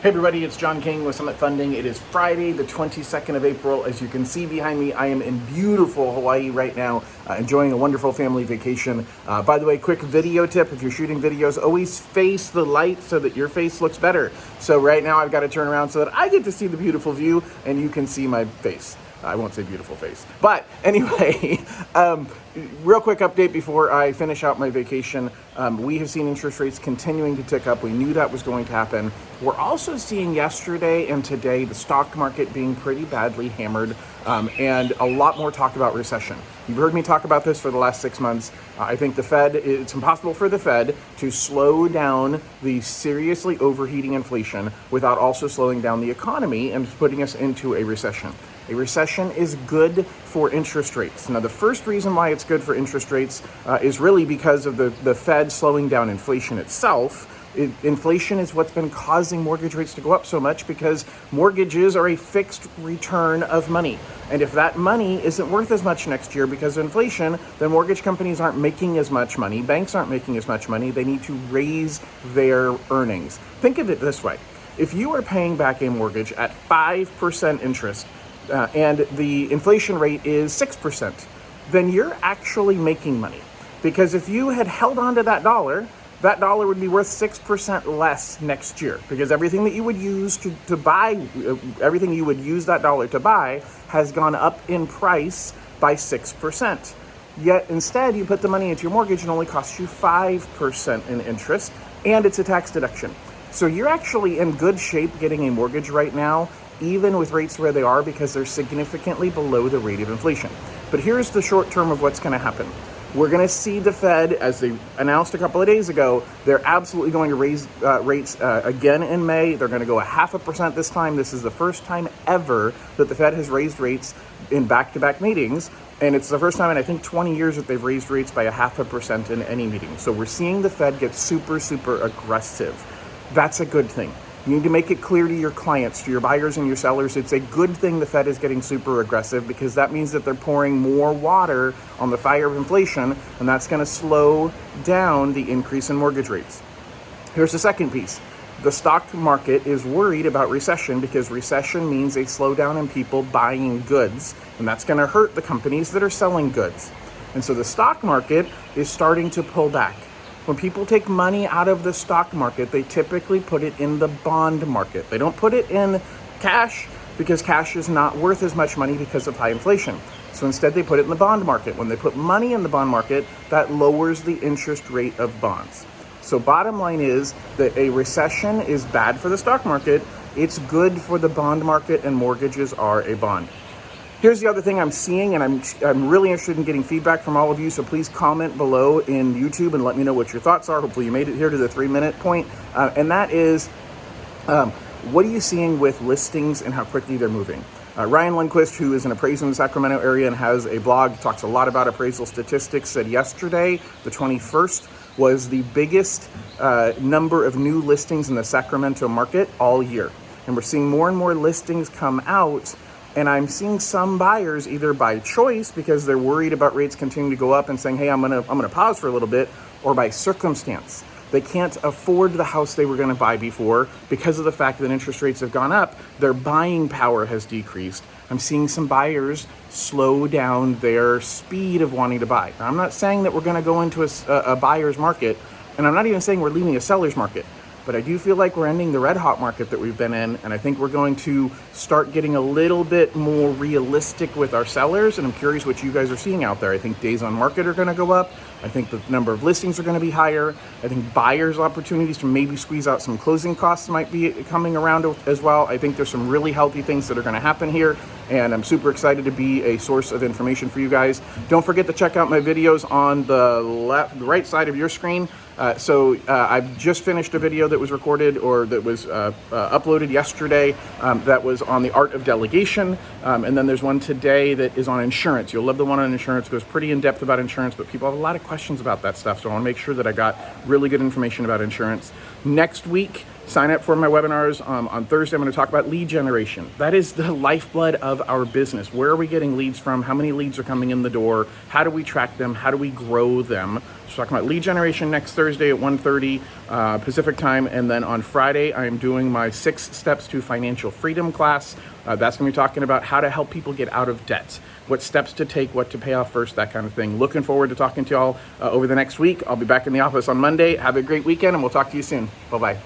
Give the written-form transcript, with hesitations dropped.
Hey everybody, it's John King with Summit Funding. It is Friday, the 22nd of April. As you can see behind me, I am in beautiful Hawaii right now, enjoying a wonderful family vacation. By the way, quick video tip, if you're shooting videos, always face the light so that your face looks better. So right now I've got to turn around so that I get to see the beautiful view and you can see my face. I won't say beautiful face. But anyway, real quick update before I finish out my vacation. We have seen interest rates continuing to tick up. We knew that was going to happen. We're also seeing yesterday and today the stock market being pretty badly hammered and a lot more talk about recession. You've heard me talk about this for the last 6 months. I think the Fed, it's impossible for the Fed to slow down the seriously overheating inflation without also slowing down the economy and putting us into a recession. A recession is good for interest rates. Now, the first reason why it's good for interest rates is really because of the Fed slowing down inflation itself. Inflation is what's been causing mortgage rates to go up so much because mortgages are a fixed return of money. And if that money isn't worth as much next year because of inflation, then mortgage companies aren't making as much money, banks aren't making as much money, they need to raise their earnings. Think of it this way. If you are paying back a mortgage at 5% interest, and the inflation rate is 6%, then you're actually making money. Because if you had held on to that dollar would be worth 6% less next year. Because everything that you would use to buy, everything you would use that dollar to buy has gone up in price by 6%. Yet instead, you put the money into your mortgage and only costs you 5% in interest, and it's a tax deduction. So you're actually in good shape getting a mortgage right now, even with rates where they are, because they're significantly below the rate of inflation. But here's the short term of what's going to happen. We're going to see the Fed, as they announced a couple of days ago, they're absolutely going to raise rates again in May. They're going to go 0.5% this time. This is the first time ever that the Fed has raised rates in back-to-back meetings. And it's the first time in, I think, 20 years that they've raised rates by 0.5% in any meeting. So we're seeing the Fed get super, super aggressive. That's a good thing. You need to make it clear to your clients, to your buyers and your sellers, it's a good thing the Fed is getting super aggressive because that means that they're pouring more water on the fire of inflation, and that's going to slow down the increase in mortgage rates. Here's the second piece. The stock market is worried about recession because recession means a slowdown in people buying goods, and that's going to hurt the companies that are selling goods. And so the stock market is starting to pull back. When people take money out of the stock market, they typically put it in the bond market. They don't put it in cash because cash is not worth as much money because of high inflation. So instead, they put it in the bond market. When they put money in the bond market, that lowers the interest rate of bonds. So bottom line is that a recession is bad for the stock market. It's good for the bond market, and mortgages are a bond. Here's the other thing I'm seeing, and I'm really interested in getting feedback from all of you, so please comment below in YouTube and let me know what your thoughts are. Hopefully you made it here to the 3-minute point, and that is, what are you seeing with listings and how quickly they're moving? Ryan Lundquist, who is an appraiser in the Sacramento area and has a blog, talks a lot about appraisal statistics, said yesterday, the 21st, was the biggest number of new listings in the Sacramento market all year. And we're seeing more and more listings come out. And I'm seeing some buyers either by choice because they're worried about rates continuing to go up and saying, hey, I'm gonna pause for a little bit, or by circumstance. They can't afford the house they were gonna buy before because of the fact that interest rates have gone up. Their buying power has decreased. I'm seeing some buyers slow down their speed of wanting to buy. Now, I'm not saying that we're gonna go into a buyer's market, and I'm not even saying we're leaving a seller's market. But I do feel like we're ending the red hot market that we've been in, and I think we're going to start getting a little bit more realistic with our sellers, and I'm curious what you guys are seeing out there. I think days on market are going to go up. I think the number of listings are going to be higher. I think buyers' opportunities to maybe squeeze out some closing costs might be coming around as well. I think there's some really healthy things that are going to happen here, and I'm super excited to be a source of information for you guys. Don't forget to check out my videos on the right side of your screen. I've just finished a video that was recorded or that was uploaded yesterday that was on the art of delegation. And then there's one today that is on insurance. You'll love the one on insurance. It goes pretty in depth about insurance, but people have a lot of questions about that stuff. So I want to make sure that I got really good information about insurance. Next week, Sign up for my webinars. On Thursday, I'm going to talk about lead generation. That is the lifeblood of our business. Where are we getting leads from? How many leads are coming in the door? How do we track them? How do we grow them? So talking about lead generation next Thursday at 1:30 Pacific time. And then on Friday, I'm doing my 6 Steps to Financial Freedom class. That's going to be talking about how to help people get out of debt, what steps to take, what to pay off first, that kind of thing. Looking forward to talking to y'all over the next week. I'll be back in the office on Monday. Have a great weekend, and we'll talk to you soon. Bye-bye.